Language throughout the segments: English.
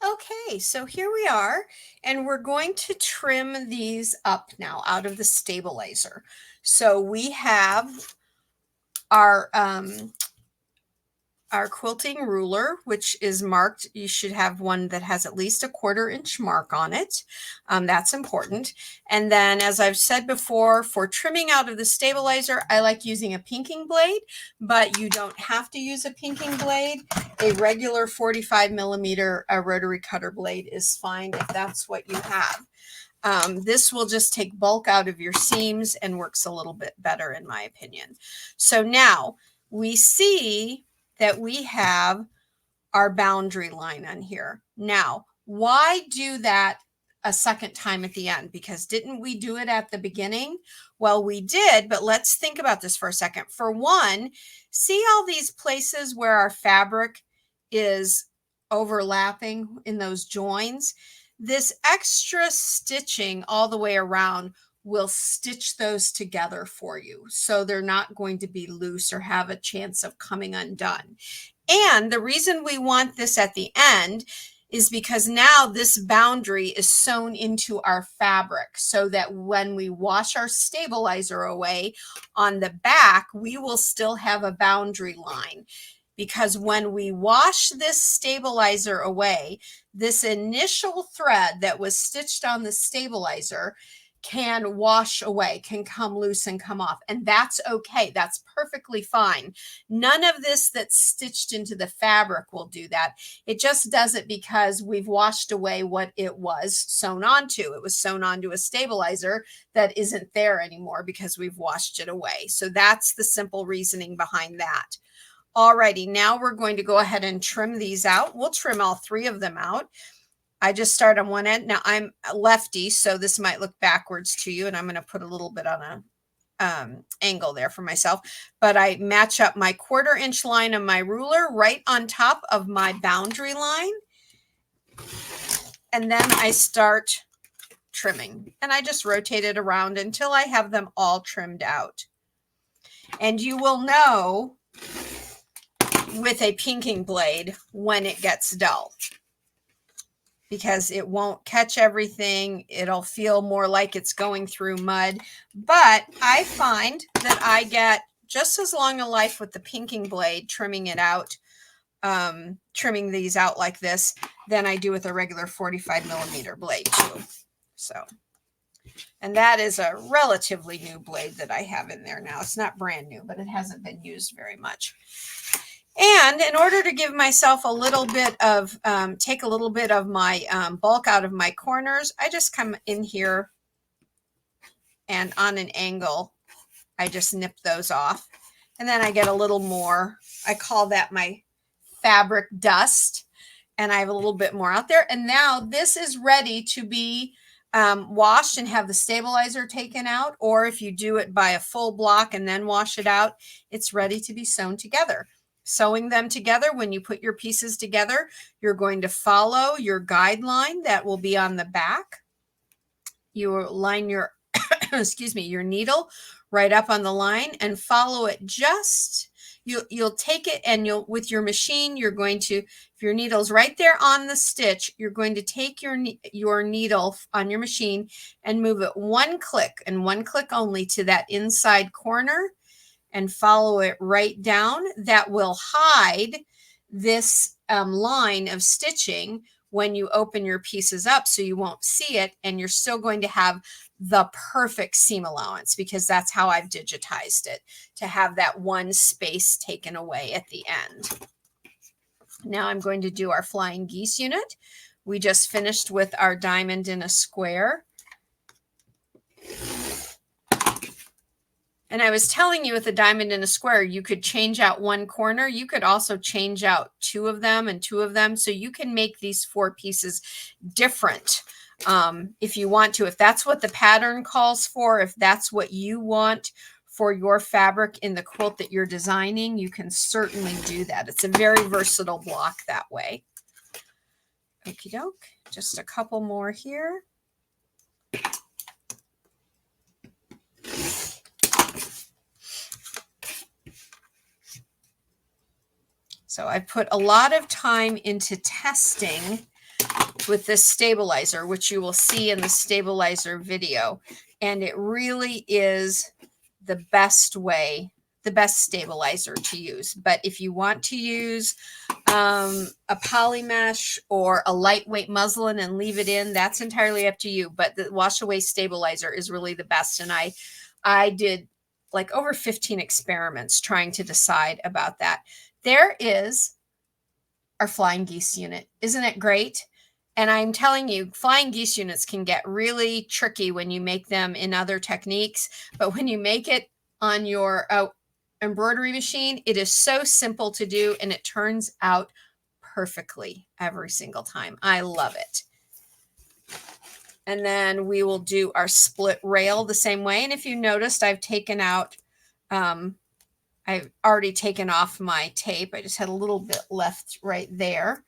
Okay, so here we are, and we're going to trim these up now out of the stabilizer. So we have our our quilting ruler, which is marked. You should have one that has at least a 1/4 inch mark on it. That's important. And then, as I've said before, for trimming out of the stabilizer, I like using a pinking blade, but you don't have to use a pinking blade. A regular 45mm rotary cutter blade is fine if that's what you have. This will just take bulk out of your seams and works a little bit better in my opinion. So now we see that we have our boundary line on here. Now, why do that a second time at the end? Because didn't we do it at the beginning? Well, we did, but let's think about this for a second. For one, see all these places where our fabric is overlapping in those joins? This extra stitching all the way around will stitch those together for you. So they're not going to be loose or have a chance of coming undone. And the reason we want this at the end is because now this boundary is sewn into our fabric so that when we wash our stabilizer away on the back, we will still have a boundary line. Because when we wash this stabilizer away, this initial thread that was stitched on the stabilizer can wash away, can come loose and come off. And that's okay. That's perfectly fine. None of this that's stitched into the fabric will do that. It just does it because we've washed away what it was sewn onto. It was sewn onto a stabilizer that isn't there anymore because we've washed it away. So that's the simple reasoning behind that. Alrighty, now we're going to go ahead and trim these out. We'll trim all 3 of them out. I just start on one end. Now I'm a lefty, so this might look backwards to you, and I'm going to put a little bit on a angle there for myself. But I match up my 1/4 inch line of my ruler right on top of my boundary line. And then I start trimming. And I just rotate it around until I have them all trimmed out. And you will know with a pinking blade when it gets dull, because it won't catch everything. It'll feel more like it's going through mud. But I find that I get just as long a life with the pinking blade, trimming it out, trimming these out like this, than I do with a regular 45mm blade too. So, and that is a relatively new blade that I have in there now. It's not brand new, but it hasn't been used very much. And in order to give myself a little bit of, take a little bit of my bulk out of my corners, I just come in here and on an angle, I just nip those off. And then I get a little more, I call that my fabric dust. And I have a little bit more out there. And now this is ready to be washed and have the stabilizer taken out. Or if you do it by a full block and then wash it out, it's ready to be sewn together. Sewing them together, when you put your pieces together, you're going to follow your guideline that will be on the back. You will line your, excuse me, your needle right up on the line and follow it. Just, you'll take it and you'll, with your machine, you're going to, if your needle's right there on the stitch, you're going to take your needle on your machine and move it 1 click and 1 click only to that inside corner, and follow it right down. That will hide this line of stitching when you open your pieces up, so you won't see it, and you're still going to have the perfect seam allowance, because that's how I've digitized it, to have that one space taken away at the end. Now I'm going to do our flying geese unit. We just finished with our diamond in a square. And I was telling you with a diamond in a square, you could change out 1 corner. You could also change out 2 of them and 2 of them. So you can make these 4 pieces different if you want to. If that's what the pattern calls for, if that's what you want for your fabric in the quilt that you're designing, you can certainly do that. It's a very versatile block that way. Okie doke. Just a couple more here. So I put a lot of time into testing with this stabilizer, which you will see in the stabilizer video. And it really is the best way, the best stabilizer to use. But if you want to use a poly mesh or a lightweight muslin and leave it in, that's entirely up to you. But the wash away stabilizer is really the best. And I did like over 15 experiments trying to decide about that. There is our flying geese unit. Isn't it great? And I'm telling you, flying geese units can get really tricky when you make them in other techniques. But when you make it on your embroidery machine, it is so simple to do, and it turns out perfectly every single time. I love it. And then we will do our split rail the same way. And if you noticed, I've taken out, I've already taken off my tape. I just had a little bit left right there.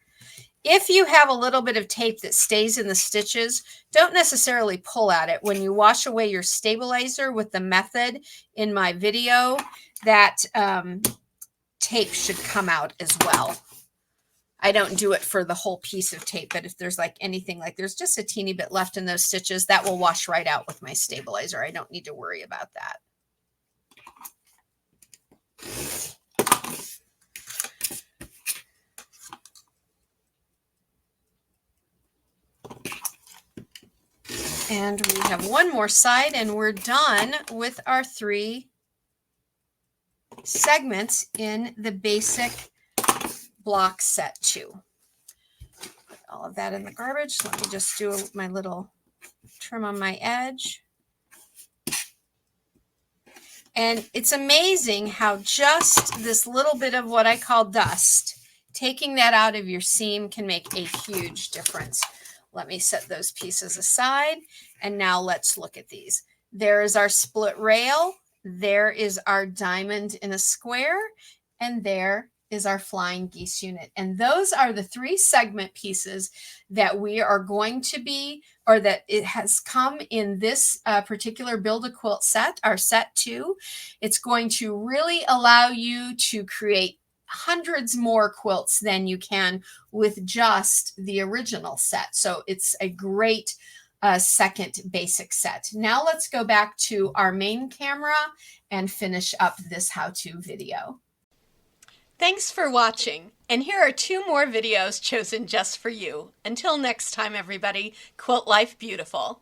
If you have a little bit of tape that stays in the stitches, don't necessarily pull at it. When you wash away your stabilizer with the method in my video, that tape should come out as well. I don't do it for the whole piece of tape, but if there's like anything, like there's just a teeny bit left in those stitches, that will wash right out with my stabilizer. I don't need to worry about that. And we have one more side, and we're done with our 3 segments in the basic block set 2. Put all of that in the garbage. Let me just do my little trim on my edge. And it's amazing how just this little bit of what I call dust, taking that out of your seam can make a huge difference. Let me set those pieces aside. And now let's look at these. There is our split rail. There is our diamond in a square. And there is our flying geese unit. And those are the 3 segment pieces that we are going to be, or that it has come in this particular Build a Quilt set, our set 2. It's going to really allow you to create hundreds more quilts than you can with just the original set. So it's a great second basic set. Now let's go back to our main camera and finish up this how-to video. Thanks for watching, and here are 2 more videos chosen just for you. Until next time, everybody, quilt life beautiful.